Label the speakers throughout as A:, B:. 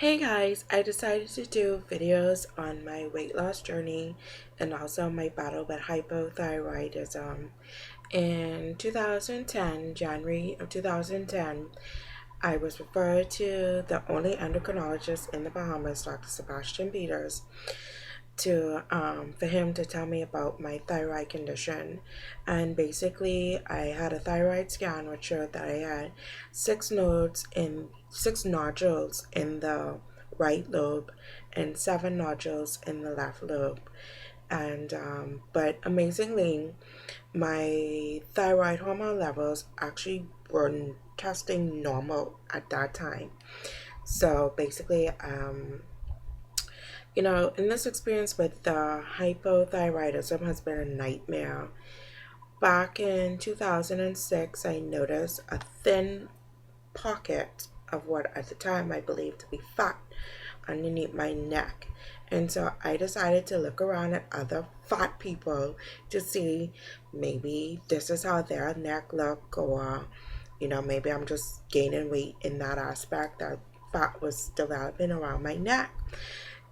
A: Hey guys, I decided to do videos on my weight loss journey and also my battle with hypothyroidism. In 2010, January of 2010, I was referred to the only endocrinologist in the Bahamas, Dr. Sebastian Peters, for him to tell me about my thyroid condition. And basically I had a thyroid scan which showed that I had six nodules in the right lobe and seven nodules in the left lobe. And but amazingly, my thyroid hormone levels actually were testing normal at that time. So basically, in this experience with the hypothyroidism has been a nightmare. Back in 2006, I noticed a thin pocket of what at the time I believed to be fat underneath my neck. And so I decided to look around at other fat people to see maybe this is how their neck look, or maybe I'm just gaining weight in that aspect, that fat was developing around my neck.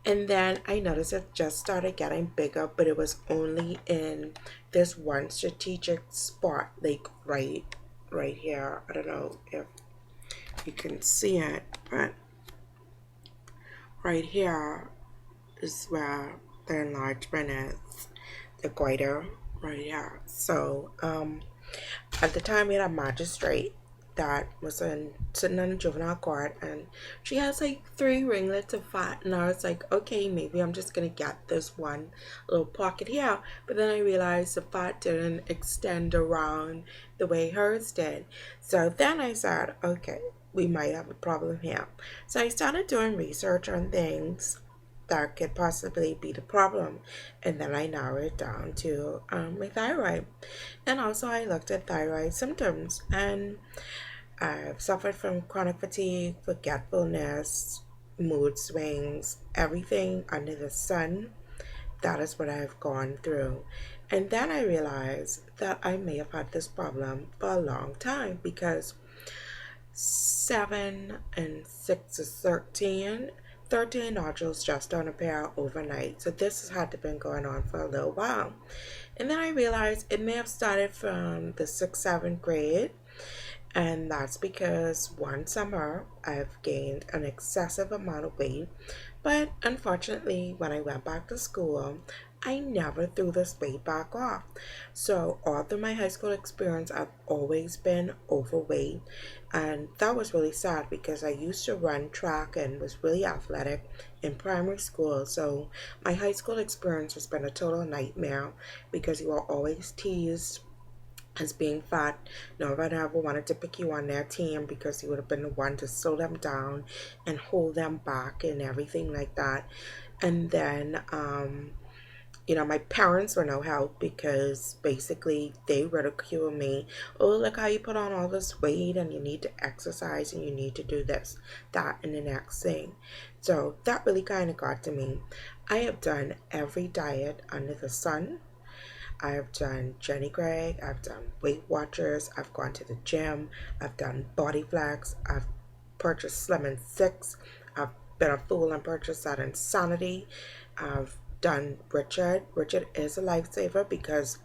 A: And then I noticed it just started getting bigger, but it was only in this one strategic spot, like right here. I don't know if you can see it, but right here is where the enlargement is, the goiter right here. So at the time we had a magistrate that was sitting on a juvenile court, and she has like three ringlets of fat, and I was like, okay, maybe I'm just gonna get this one little pocket here. But then I realized the fat didn't extend around the way hers did. So then I said, okay, we might have a problem here. So I started doing research on things that could possibly be the problem, and then I narrowed it down to my thyroid. And also I looked at thyroid symptoms, and I've suffered from chronic fatigue, forgetfulness, mood swings, everything under the sun. That is what I've gone through. And then I realized that I may have had this problem for a long time, because 7 and 6 is 13. 13 nodules just don't appear overnight. So this has had to been going on for a little while. And then I realized it may have started from the 6th, 7th grade. And that's because one summer I've gained an excessive amount of weight. But unfortunately, when I went back to school, I never threw this weight back off. So all through my high school experience, I've always been overweight. And that was really sad, because I used to run track and was really athletic in primary school. So my high school experience has been a total nightmare, because you are always teased as being fat. No one ever wanted to pick you on their team, because you would have been the one to slow them down and hold them back and everything like that. And then my parents were no help, because basically they ridicule me. Oh, look how you put on all this weight, and you need to exercise, and you need to do this, that, and the next thing. So that really kind of got to me. I have done every diet under the sun. I've done Jenny Craig, I've done Weight Watchers, I've gone to the gym, I've done Body Flex, I've purchased Slim and Six, I've been a fool and purchased that Insanity. I've done Richard. Richard is a lifesaver, because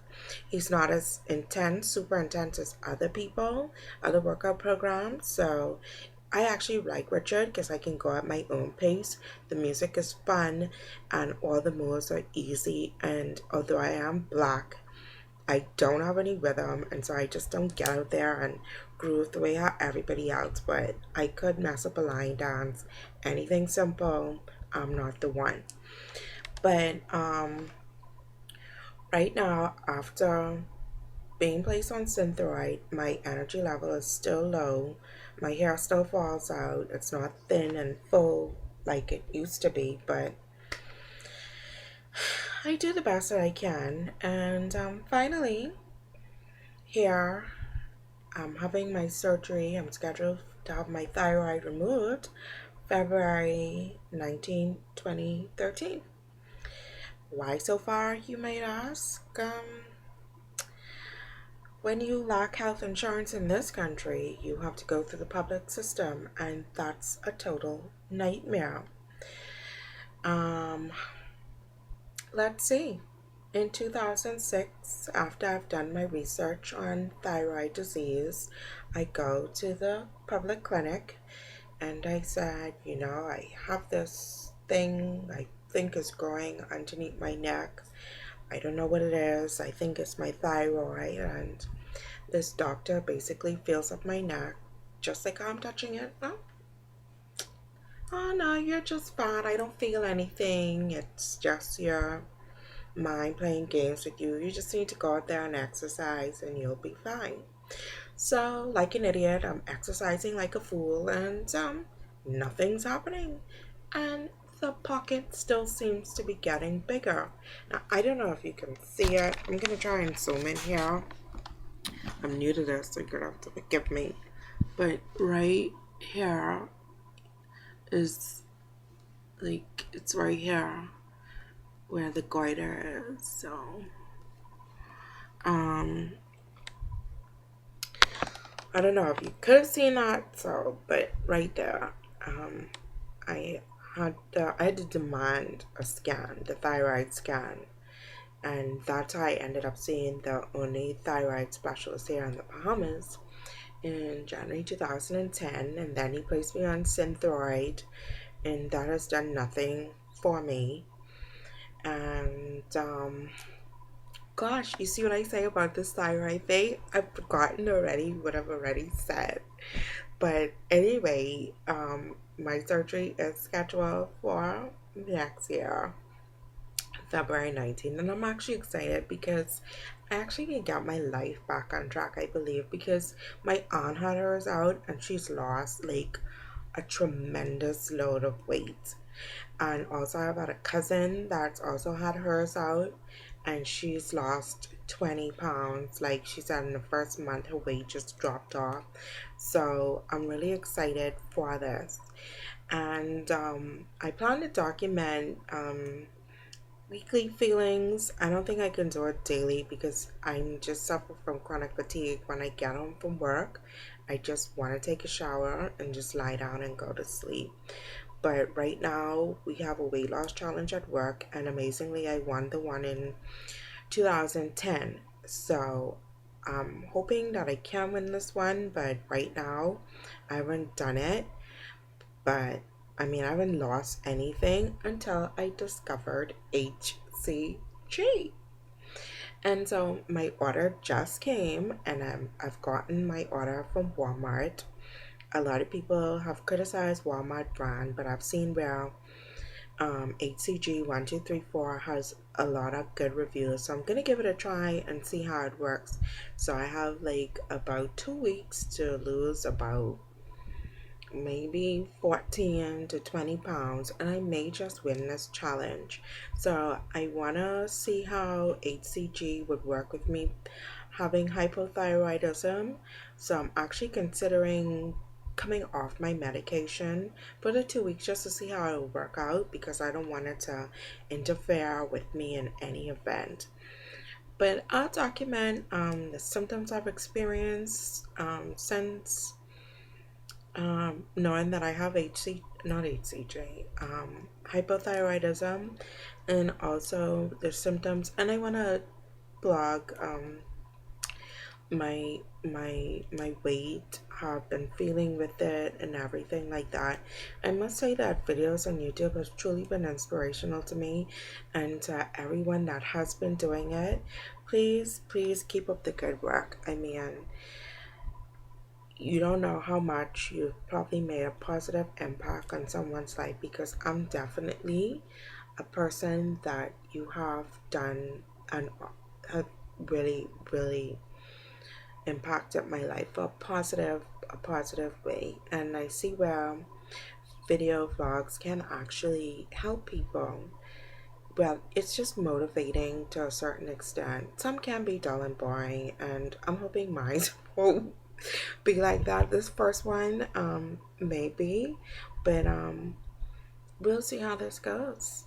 A: he's not as intense, super intense as other people, other workout programs. So I actually like Richard, because I can go at my own pace. The music is fun, and all the moves are easy. And although I am black, I don't have any rhythm, and so I just don't get out there and groove the way how everybody else would. I could mess up a line dance, anything simple. I'm not the one. But right now, after being placed on Thyroid, my energy level is still low. My hair still falls out. It's not thin and full like it used to be, but I do the best that I can. And finally, here, I'm having my surgery. I'm scheduled to have my thyroid removed February 19, 2013. Why so far, you might ask? When you lack health insurance in this country, you have to go through the public system, and that's a total nightmare. Um, let's see. In 2006, after I've done my research on thyroid disease, I go to the public clinic and I said, I have this thing I think is growing underneath my neck. I don't know what it is. I think it's my thyroid. And this doctor basically feels up my neck just like I'm touching it. Oh, oh no, you're just fine. I don't feel anything. It's just your mind playing games with you. You just need to go out there and exercise and you'll be fine. So, like an idiot, I'm exercising like a fool and nothing's happening. And the pocket still seems to be getting bigger. Now, I don't know if you can see it. I'm going to try and zoom in here. I'm new to this, so you're going to have to forgive me. But right here is like, it's right here where the goiter is. So, um, I don't know if you could have seen that, so, but right there, I I had to demand a scan, the thyroid scan, and that's how I ended up seeing the only thyroid specialist here in the Bahamas in January 2010, and then he placed me on Thyroid, and that has done nothing for me. And gosh, you see what I say about this thyroid thing? I've forgotten already what I've already said. But anyway, my surgery is scheduled for next year, February 19th, and I'm actually excited because I actually can get my life back on track, I believe, because my aunt had hers out and she's lost like a tremendous load of weight. And also, I've got a cousin that's also had hers out, and she's lost 20 pounds. Like she said, in the first month, her weight just dropped off. So, I'm really excited for this. And I plan to document weekly feelings. I don't think I can do it daily because I'm just suffer from chronic fatigue. When I get home from work, I just want to take a shower and just lie down and go to sleep. But right now, we have a weight loss challenge at work, and amazingly, I won the one in 2010. So I'm hoping that I can win this one, but right now, I haven't done it. But I mean, I haven't lost anything until I discovered HCG. And so my order just came, and I've gotten my order from Walmart. A lot of people have criticized Walmart brand, but I've seen where HCG 1234 has a lot of good reviews. So I'm gonna give it a try and see how it works. So I have like about 2 weeks to lose about maybe 14 to 20 pounds, and I may just win this challenge. So I want to see how HCG would work with me having hypothyroidism. So I'm actually considering coming off my medication for the 2 weeks just to see how it will work out, because I don't want it to interfere with me in any event. But I'll document the symptoms I've experienced since knowing that I have not HCJ, hypothyroidism, and also the symptoms. And I want to blog my weight, how I've been feeling with it, and everything like that. I must say that videos on YouTube has truly been inspirational to me, and to everyone that has been doing it. Please keep up the good work. I mean, you don't know how much you've probably made a positive impact on someone's life, because I'm definitely a person that you have done and have really impacted my life for a positive way. And I see where video vlogs can actually help people. Well, it's just motivating to a certain extent. Some can be dull and boring, and I'm hoping mine won't be like that. This first one, maybe, but we'll see how this goes.